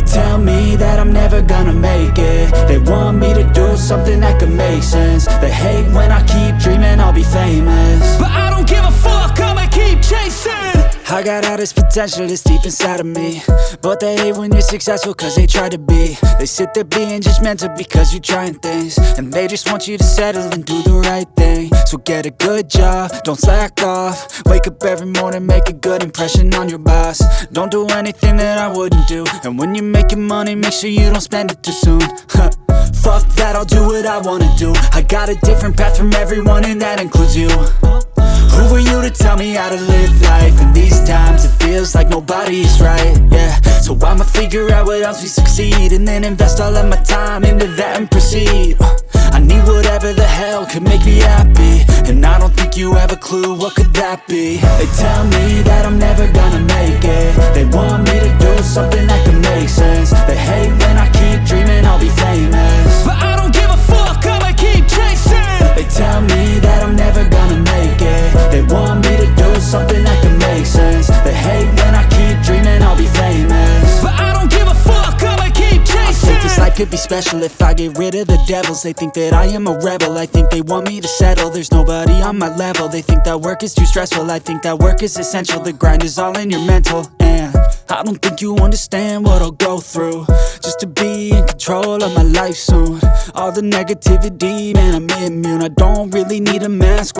tell me that I'm never gonna make it. They want me to do something that could make sense. They hate when I keep dreaming I'll be famous, but I don't give a fuck, I'ma keep chasing. I got all this potential that's deep inside of me, but they hate when you're successful cause they try to be. They sit there being judgmental because you're trying things, and they just want you to settle and do the right thing. So get a good job, don't slack off. Wake up every morning, make a good impression on your boss. Don't do anything that I wouldn't do, and when you're making money, make sure you don't spend it too soon. Fuck that, I'll do what I wanna do. I got a different path from everyone, and that includes you. Who are you to tell me how to live life? In these times it feels like nobody's right, yeah. So I'ma figure out what else we succeed, and then invest all of my time into that and proceed. I need whatever the hell could make me happy, and I don't think you have a clue what could that be. They tell me that I'm never gonna make it. They want me to do something that could make sense. They hate when I keep dreaming I'll be famous, but I don't give a fuck, I'ma keep chasing. They tell me that I'm never gonna make it. They want me to do something that can make sense. They hate when I keep dreaming I'll be famous, but I don't give a fuck, I'ma keep chasing. I think this life could be special if I get rid of the devils. They think that I am a rebel, I think they want me to settle. There's nobody on my level. They think that work is too stressful, I think that work is essential. The grind is all in your mental, and I don't think you understand what I'll go through just to be in control of my life soon. All the negativity, man, I'm immune. I don't really need a mask.